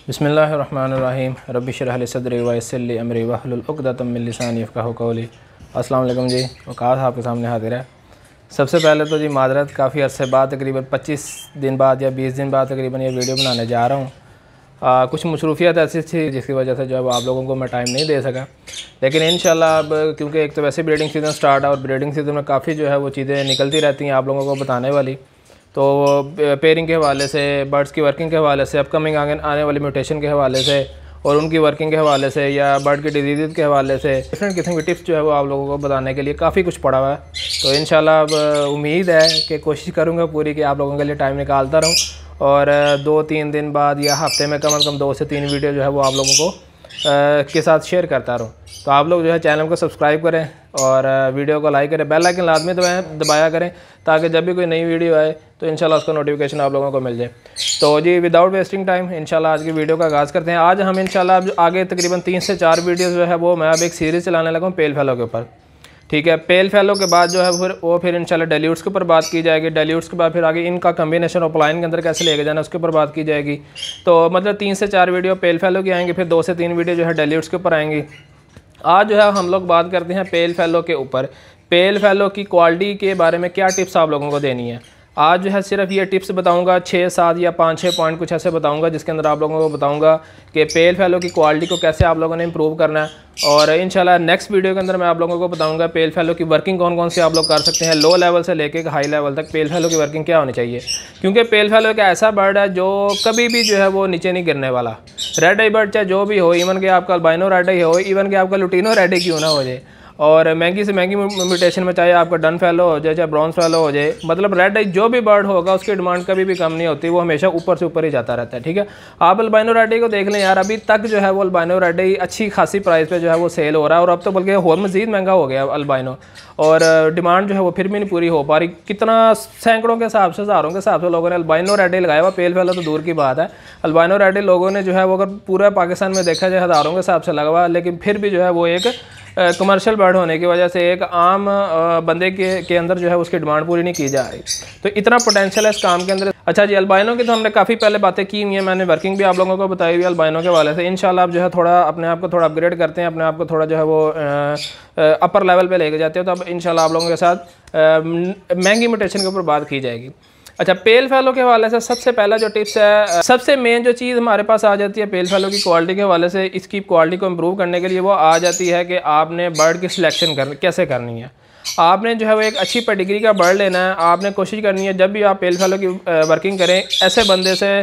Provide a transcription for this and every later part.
बिस्मिल्लाहिर्रहमानिर्रहीम रब्बि इश्रह ली सदरी व यस्सिर ली अमरी वहलुल उक़दतम मिन लिसानी यफ़क़हू क़ौली। अस्सलाम वालेकुम जी, वक़ास आपके सामने हाज़िर है। सबसे पहले तो जी मादरत, काफ़ी अरसे बाद तकरीबन 25 दिन बाद या 20 दिन बाद तकरीबन ये वीडियो बनाने जा रहा हूँ। कुछ मसरूफ़ियत ऐसी थी जिसकी वजह से जो है आप लोगों को मैं टाइम नहीं दे सका, लेकिन इंशाल्लाह अब क्योंकि एक तो वैसे ब्रीडिंग सीज़न स्टार्ट है और ब्रीडिंग सीज़न में काफ़ी जो है वो चीज़ें निकलती रहती हैं आप लोगों को बताने वाली। तो पेयरिंग के हवाले से, बर्ड्स की वर्किंग के हवाले से, अपकमिंग आने वाली म्यूटेशन के हवाले से और उनकी वर्किंग के हवाले से या बर्ड की डिजीज़ के हवाले से डिफरेंट किस्म की टिप्स जो है वो आप लोगों को बताने के लिए काफ़ी कुछ पड़ा हुआ है। तो इंशाल्लाह अब उम्मीद है कि कोशिश करूँगा पूरी कि आप लोगों के लिए टाइम निकालता रहूँ और 2-3 दिन बाद या हफ्ते में कम से कम 2 से 3 वीडियो जो है वो आप लोगों को के साथ शेयर करता रहूँ। तो आप लोग जो है चैनल को सब्सक्राइब करें और वीडियो को लाइक करें, बेल आइकन लाजमी दबाया करें ताकि जब भी कोई नई वीडियो आए तो इंशाल्लाह उसका नोटिफिकेशन आप लोगों को मिल जाए। तो जी विदाउट वेस्टिंग टाइम इंशाल्लाह आज की वीडियो का आगाज़ करते हैं। आज हम इंशाल्लाह आगे तकरीबन 3 से 4 वीडियो जो है वो मैं अब एक सीरीज़ चलाने लगा हूँ पेल फेलो के ऊपर। ठीक है, पेल फेलो के बाद जो है फिर इंशाल्लाह डेल्यूट्स के ऊपर बात की जाएगी। डेल्यूट्स के बाद फिर आगे इनका कम्बिनेशन ऑफलाइन के अंदर कैसे लेके जाना उसके ऊपर बात की जाएगी। तो मतलब 3 से 4 वीडियो पेल फेलो की आएंगे, फिर 2 से 3 वीडियो जो है डेल्यूट्स के ऊपर आएंगी। आज जो है हम लोग बात करते हैं पेल फेलो के ऊपर। पेल फेलो की क्वालिटी के बारे में क्या टिप्स आप लोगों को देनी है। आज जो है सिर्फ ये टिप्स बताऊंगा, 6-7 या 5-6 पॉइंट कुछ ऐसे बताऊंगा जिसके अंदर आप लोगों को बताऊंगा कि पेल फेलो की क्वालिटी को कैसे आप लोगों ने इंप्रूव करना है। और इंशाल्लाह नेक्स्ट वीडियो के अंदर मैं आप लोगों को बताऊंगा पेल फेलो की वर्किंग कौन कौन सी आप लोग कर सकते हैं, लो लेवल से लेके हाई लेवल तक पेल फेलो की वर्किंग क्या होनी चाहिए। क्योंकि पेल फेलो एक ऐसा बर्ड है जो कभी भी जो है वो नीचे नहीं गिरने वाला। रेड आई बर्ड चाहे जो भी हो, इवन कि आपका अल्बाइनो रेड आई हो, इवन कि आपका लुटिनो रेड आई क्यों ना हो जाए, और महंगी से महंगी म्यूटेशन में चाहे आपका डन फेलो हो जाए चाहे ब्रॉन्ज फेलो हो जाए, मतलब रेड आई जो भी बर्ड होगा उसकी डिमांड कभी भी कम नहीं होती, वो हमेशा ऊपर से ऊपर ही जाता रहता है। ठीक है, आप अल्बाइनो रेड आई को देख लें यार, अभी तक जो है वो अल्बाइनो रेड आई अच्छी खासी प्राइस पे जो है वो सेल हो रहा है और अब तो बल्कि और मज़ीद महंगा हो गया अल्बाइनो, और डिमांड जो है वो फिर भी नहीं पूरी हो पा रही। कितना सैकड़ों के हिसाब से, हज़ारों के हिसाब से लोगों ने अल्बाइनो रेड आई लगाया हुआ, पेल फेलो तो दूर की बात है। अल्बाइनो रेड आई लोगों ने जो है वो अगर पूरा पाकिस्तान में देखा जाए हज़ारों के हिसाब से लगा हुआ, लेकिन फिर भी जो है वो एक कमर्शियल बर्ड होने की वजह से एक आम बंदे के अंदर जो है उसकी डिमांड पूरी नहीं की जा रही। तो इतना पोटेंशियल है इस काम के अंदर। अच्छा जी, अल्बाइनो की तो हमने काफ़ी पहले बातें की हुई हैं, मैंने वर्किंग भी आप लोगों को बताई हुई है अल्बाइनो के वाले से। इंशाल्लाह आप जो है थोड़ा अपने आप को थोड़ा अपग्रेड करते हैं, अपने आप को थोड़ा जो है वो अपर लेवल पे लेके जाते हो, तो अब इंशाल्लाह आप लोगों के साथ महंगी म्यूटेशन के ऊपर बात की जाएगी। अच्छा, पेल फेलो के हवाले से सबसे पहला जो टिप्स है, सबसे मेन जो चीज़ हमारे पास आ जाती है पेल फेलो की क्वालिटी के हवाले से, इसकी क्वालिटी को इम्प्रूव करने के लिए वो आ जाती है कि आपने बर्ड की सिलेक्शन कैसे करनी है। आपने जो है वो एक अच्छी पेडिग्री का बर्ड लेना है। आपने कोशिश करनी है जब भी आप पेल फेलो की वर्किंग करें, ऐसे बंदे से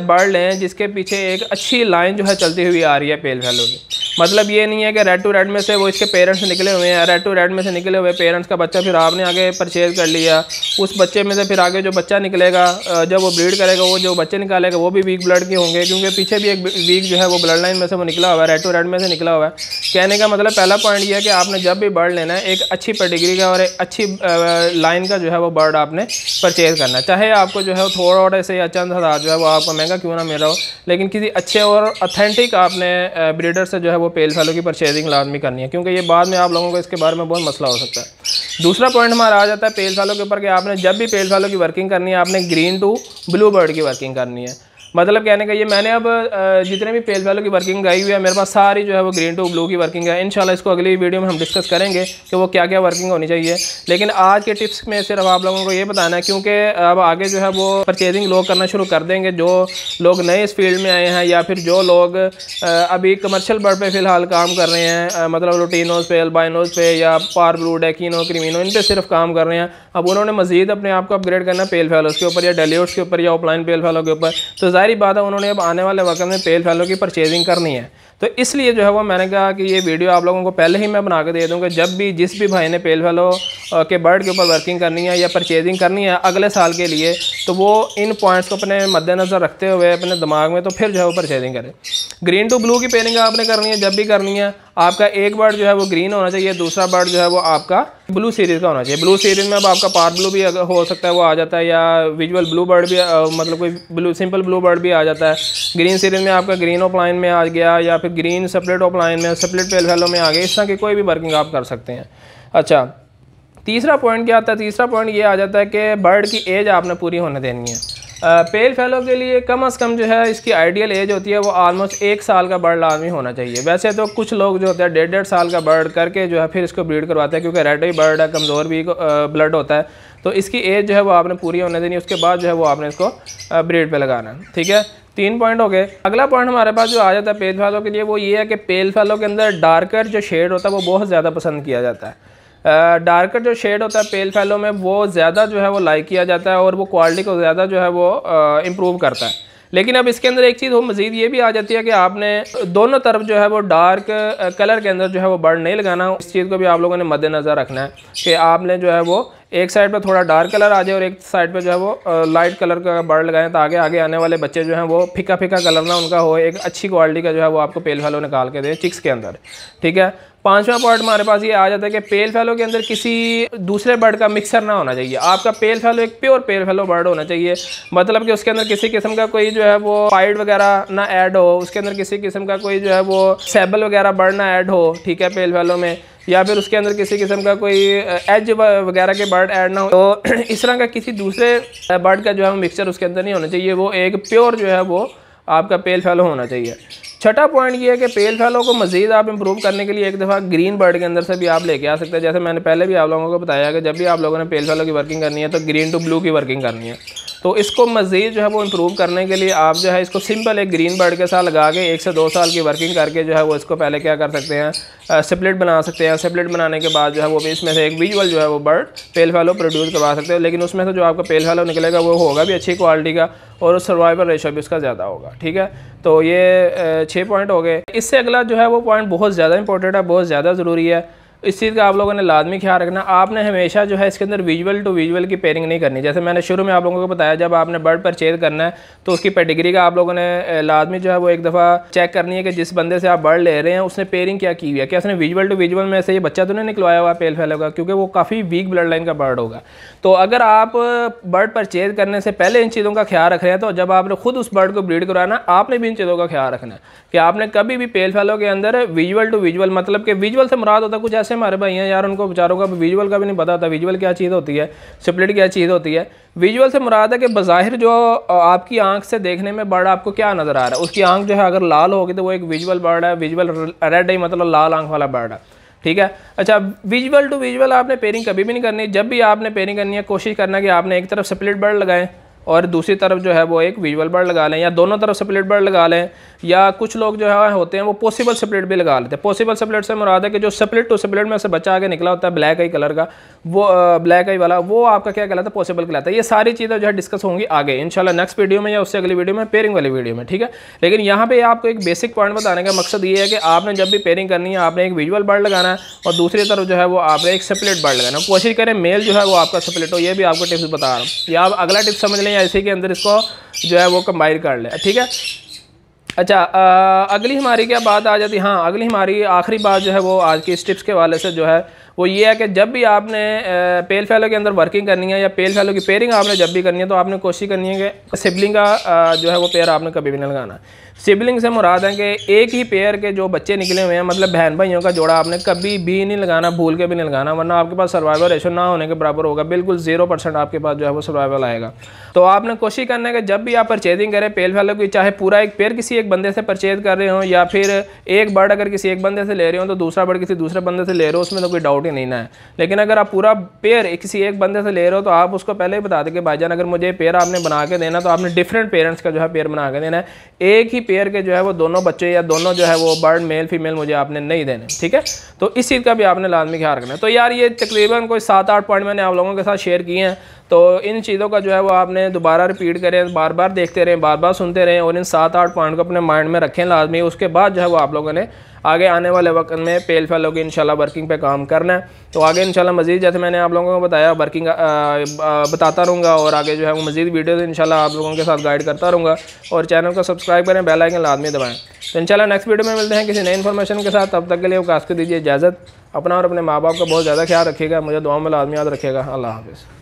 बर्ड लें जिसके पीछे एक अच्छी लाइन जो है चलती हुई आ रही है पेल फेलो की। मतलब ये नहीं है कि रेड टू रेड में से वो इसके पेरेंट्स निकले हुए हैं, रेड टू रेड में से निकले हुए पेरेंट्स का बच्चा फिर आपने आगे परचेज कर लिया, उस बच्चे में से फिर आगे जो बच्चा निकलेगा, जब वो ब्रीड करेगा, वो जो बच्चे निकालेगा वो भी वीक ब्लड के होंगे, क्योंकि पीछे भी एक वीक जो है वो ब्लड लाइन में से वो निकला हुआ है, रेड टू रेड में से निकला हुआ है। कहने का मतलब पहला पॉइंट ये है कि आपने जब भी बर्ड लेना है एक अच्छी पेडिग्री का और एक अच्छी लाइन का जो है वो बर्ड आपने परचेज करना है। चाहे आपको जो है थोड़ा से या चंद हज़ार जो है वो आपको महंगा क्यों ना मिल रहा हो, लेकिन किसी अच्छे और ऑथेंटिक आपने ब्रीडर से जो है वो पेल फेलो की परचेजिंग लाजमी करनी है, क्योंकि ये बाद में आप लोगों को इसके बारे में बहुत मसला हो सकता है। दूसरा पॉइंट हमारा आ जाता है पेल फेलो के ऊपर कि आपने जब भी पेल फेलो की वर्किंग करनी है आपने ग्रीन टू ब्लू बर्ड की वर्किंग करनी है। मतलब कहने का ये, मैंने अब जितने भी पेल फेलो की वर्किंग आई हुई है मेरे पास सारी जो है वो ग्रीन टू ब्लू की वर्किंग है। इंशाल्लाह इसको अगली वीडियो में हम डिस्कस करेंगे कि वो क्या क्या वर्किंग होनी चाहिए, लेकिन आज के टिप्स में सिर्फ आप लोगों को ये बताना है, क्योंकि अब आगे जो है वो परचेजिंग लोग करना शुरू कर देंगे, जो लोग नए इस फील्ड में आए हैं या फिर जो लोग अभी कमर्शियल बर्ड पे फ़िलहाल काम कर रहे हैं, मतलब लुटिनोज पे, अल्बाइनोज पे या पार ब्लू, डेकिनो, क्रीमिनो, इन पर सिर्फ काम कर रहे हैं। अब उन्होंने मज़ीद अपने आप को अपग्रेड करना पेल फेलोज़ के ऊपर या डेल्यूट्स के ऊपर या ऑफलाइन पेल फेलो के ऊपर, तो जाहिर बात है उन्होंने अब आने वाले वक्त में पेल फेलो की परचेजिंग करनी है। तो इसलिए जो है वो मैंने कहा कि ये वीडियो आप लोगों को पहले ही मैं बना के दे दूँगा, जब भी जिस भी भाई ने पेल फेलो के बर्ड के ऊपर वर्किंग करनी है या परचेजिंग करनी है अगले साल के लिए, तो वो इन पॉइंट्स को अपने मद्देनज़र रखते हुए अपने दिमाग में तो फिर जो है वो परचेजिंग करें। ग्रीन टू ब्लू की पेयरिंग आपने करनी है, जब भी करनी है आपका एक बर्ड जो है वो ग्रीन होना चाहिए, दूसरा बर्ड जो है वो आपका ब्लू सीरीज़ का होना चाहिए। ब्लू सीरीज़ में अब आपका पार ब्लू भी हो सकता है, वो आ जाता है, या विजुअल ब्लू बर्ड भी मतलब कोई ब्लू सिंपल ब्लू बर्ड भी आ जाता है। ग्रीन सीरीज़ में आपका ग्रीन ऑफलाइन में आ गया या फिर ग्रीन सेपरेट ऑफलाइन में, सेपरेट पेल फेलो में आ गया, इस तरह की कोई भी वर्किंग आप कर सकते हैं। अच्छा, तीसरा पॉइंट क्या आता है? तीसरा पॉइंट ये आ जाता है कि बर्ड की एज आपने पूरी होने देनी है। पेल फैलो के लिए कम से कम जो है इसकी आइडियल एज होती है वो ऑलमोस्ट 1 साल का बर्ड लाजमी होना चाहिए। वैसे तो कुछ लोग जो होते हैं 1.5 साल का बर्ड करके जो है फिर इसको ब्रीड करवाते हैं, क्योंकि रेड आई बर्ड है, कमज़ोर भी ब्लड होता है, तो इसकी एज जो है वो आपने पूरी होने देनी, उसके बाद जो है वो आपने इसको ब्रीड पे लगाना है। ठीक है, 3 पॉइंट हो गए। अगला पॉइंट हमारे पास जो आ जाता है पेल फैलो के लिए वो ये है कि पेल फैलो के अंदर डार्कर जो शेड होता है वो बहुत ज़्यादा पसंद किया जाता है। डार्कर जो शेड होता है पेल फैलो में वो ज़्यादा जो है वो लाइक किया जाता है और वो क्वालिटी को ज़्यादा जो है वो इम्प्रूव करता है। लेकिन अब इसके अंदर एक चीज़ हो मज़ीद ये भी आ जाती है कि आपने दोनों तरफ जो है वो डार्क कलर के अंदर जो है वो बर्ड नहीं लगाना। इस चीज़ को भी आप लोगों ने मद्देनज़र रखना है कि आपने जो है वो एक साइड पे थोड़ा डार्क कलर आ जाए और एक साइड पे जो है वो लाइट कलर का बर्ड लगाएं, ताकि आगे आने वाले बच्चे जो हैं वो फीका फीका कलर ना उनका हो, एक अच्छी क्वालिटी का जो है वो आपको पेल फैलो निकाल के दे चिक्स के अंदर। ठीक है, 5वां पॉइंट हमारे पास ये आ जाता है कि पेल फैलो के अंदर किसी दूसरे बर्ड का मिक्सर ना होना चाहिए। आपका पेल फैलो एक प्योर पेल फैलो बर्ड होना चाहिए, मतलब कि उसके अंदर किसी किस्म का कोई जो है वो पाइड वगैरह ना ऐड हो, उसके अंदर किसी किस्म का कोई जो है वो सैबल वगैरह बर्ड ना ऐड हो। ठीक है, पेल फैलो में, या फिर उसके अंदर किसी किस्म का कोई एज वगैरह के बर्ड ऐड ना हो, तो इस तरह का किसी दूसरे बर्ड का जो है मिक्सचर उसके अंदर नहीं होना चाहिए। वो एक प्योर जो है वो आपका पेल फैलो होना चाहिए। 6वां पॉइंट ये है कि पेल फैलो को मज़ीद आप इंप्रूव करने के लिए एक दफ़ा ग्रीन बर्ड के अंदर से भी आप लेके आ सकते हैं। जैसे मैंने पहले भी आप लोगों को बताया कि जब भी आप लोगों ने पेल फैलो की वर्किंग करनी है तो ग्रीन टू ब्लू की वर्किंग करनी है। तो इसको मज़ीद जो है वो इम्प्रूव करने के लिए आप जो है इसको सिंपल एक ग्रीन बर्ड के साथ लगा के 1 से 2 साल की वर्किंग करके जो है वो इसको पहले क्या कर सकते हैं, स्प्लिट बना सकते हैं। स्प्लिट बनाने के बाद जो है वो भी इसमें से एक विजुअल जो है वो बर्ड पेल फैलो प्रोड्यूस करवा सकते हो। लेकिन उसमें से जो आपका पेल फैलो निकलेगा वो होगा भी अच्छी क्वालिटी का और सर्वाइवल रेशो भी उसका ज़्यादा होगा। ठीक है, तो ये 6 पॉइंट हो गए। इससे अगला जो है वो पॉइंट बहुत ज़्यादा इंपॉर्टेंट है, बहुत ज़्यादा ज़रूरी है। इस चीज़ का आप लोगों ने लाजमी ख्याल रखना। आपने हमेशा जो है इसके अंदर विजुअल टू विजुअल की पेयरिंग नहीं करनी। जैसे मैंने शुरू में आप लोगों को बताया, जब आपने बर्ड परचेज करना है तो उसकी पेडिग्री का आप लोगों ने लाजमी जो है वो एक दफ़ा चेक करनी है कि जिस बंदे से आप बर्ड ले रहे हैं उसने पेयरिंग क्या की हुई है, क्या उसने विजुअल टू विजुअल में से ये बच्चा तो नहीं निकलवाया हुआ पेल फैलो का, क्योंकि वो काफ़ी वीक ब्लड लाइन का बर्ड होगा। तो अगर आप बर्ड परचेज करने से पहले इन चीज़ों का ख्याल रख रहे हैं तो जब आपने खुद उस बर्ड को ब्रीड कराना आपने भी इन चीज़ों का ख्याल रखना है कि आपने कभी भी पेल फैलो के अंदर विजुअल टू विजुअल, मतलब कि विजुअल से मुराद होता है कुछ ऐसे हमारे भाई हैं यार उनको बेचारों का विजुअल का भी नहीं पता होता विजुअल क्या चीज़ होती है, स्प्लिट क्या चीज़ होती है। विजुअल से मुराद है कि बज़ाहिर जो आपकी आंख से देखने में बर्ड आपको क्या नज़र आ रहा है, उसकी आंख जो है अगर लाल होगी तो वो एक विजुअल बर्ड है। विजुअल रेड आई मतलब लाल आंख वाला बर्ड है। ठीक है, अच्छा, विजुअल टू विजुअल आपने पेयरिंग कभी भी नहीं करनी। जब भी आपने पेयरिंग करनी है कोशिश करना कि आपने एक तरफ स्प्लिट बर्ड लगाएं और दूसरी तरफ जो है वो एक विजुअल बर्ड लगा लें, या दोनों तरफ स्प्लिट बर्ड लगा लें, या कुछ लोग जो है होते हैं वो पॉसिबल स्प्लिट भी लगा लेते हैं। पॉसिबल स्प्लिट से मुराद है कि जो स्प्लिट टू स्प्लिट में से बच्चा आगे निकला होता है ब्लैक आई कलर का, वो ब्लैक आई वाला वो आपका क्या कहलाता है, पॉसिबल कहलाता है। ये सारी चीज़ें जो है डिस्कस होंगी आगे इंशाल्लाह नेक्स्ट वीडियो में या उससे अगली वीडियो में, पेयरिंग वाली वीडियो में। ठीक है, लेकिन यहाँ पे आपको एक बेसिक पॉइंट बताने का मकसद ये है कि आपने जब भी पेयरिंग करनी है आपने एक विजुअल बर्ड लगाना है और दूसरी तरफ जो है वो आपने एक स्प्लिट बर्ड लगाना है। कोशिश करें मेल जो है वो आपका स्प्लिट हो। ये भी आपको टिप्स बता रहा हूँ, या आप अगला टिप्स समझ लें या इसी के अंदर इसको जो है वो कंबाइन कर ले। ठीक है, अच्छा, अगली हमारी क्या बात आ जाती है, हाँ अगली हमारी आखिरी बात जो है वो आज की इस टिप्स के वाले से जो है वो ये है कि जब भी आपने पेल फैलो के अंदर वर्किंग करनी है या पेल फैलो की पेयरिंग आपने जब भी करनी है तो आपने कोशिश करनी है कि सिबलिंग का जो है वो पेयर आपने कभी भी नहीं लगाना। सिबलिंग से मुराद है कि एक ही पेयर के जो बच्चे निकले हुए हैं, मतलब बहन भाइयों का जोड़ा आपने कभी भी नहीं लगाना, भूल के भी नहीं लगाना, वरना आपके पास सर्वाइवल रेशो ना होने के बराबर होगा। बिल्कुल 0% आपके पास जो है वो सर्वाइवल आएगा। तो आपने कोशिश करना है कि जब भी आप परचेजिंग करें पेल फैलो की, चाहे पूरा एक पेयर किसी एक बंदे से परचेज कर रहे हो या फिर एक बर्ड अगर किसी एक बंदे से ले रहे हो तो दूसरा बर्ड किसी दूसरे बंदे से ले रहे हो, उसमें तो कोई डाउट ही नहीं ना है। लेकिन अगर आप पूरा पेयर किसी एक बंदे से ले रहे हो तो आप उसको पहले ही बता दें कि भाईजान अगर मुझे पेयर आपने बना के देना तो आपने डिफरेंट पेरेंट्स का जो है पेयर बना के देना है। एक ही पेयर के जो है वो दोनों बच्चे या दोनों जो है वो बर्ड मेल फीमेल मुझे आपने नहीं देने। ठीक है, तो इस चीज़ का भी आपने लाजमी ख्याल रखना है। तो यार ये तकरीबन कोई 7-8 पॉइंट मैंने आप लोगों के साथ शेयर किए हैं। तो इन चीज़ों का जो है वो आपने दोबारा रिपीट करें, बार बार देखते रहें, बार बार सुनते रहें और इन 7-8 पॉइंट को अपने माइंड में रखें लाजमी। उसके बाद जो है वो आप लोगों ने आगे आने वाले वक्त में पेल फैलो की इंशाल्लाह वर्किंग पे काम करना है। तो आगे इंशाल्लाह मज़ीद जैसे मैंने आप लोगों को बताया वर्किंग बताता रहूँगा और आगे जो है वो मज़ीद वीडियोज़ इंशाल्लाह आप लोगों के साथ गाइड करता रहूँगा। और चैनल को सब्सक्राइब करें, बेल आइकन लाजमी दबाएँ। तो इंशाल्लाह नेक्स्ट वीडियो में मिलते हैं किसी नई इन्फॉर्मेशन के साथ। तब तक के लिए काश को दीजिए इजाज़त। अपना और अपने माँ बाप का बहुत ज़्यादा ख्याल रखिएगा, मुझे दुआ में लाजमी याद रखिएगा। अल्लाह हाफ़िज़।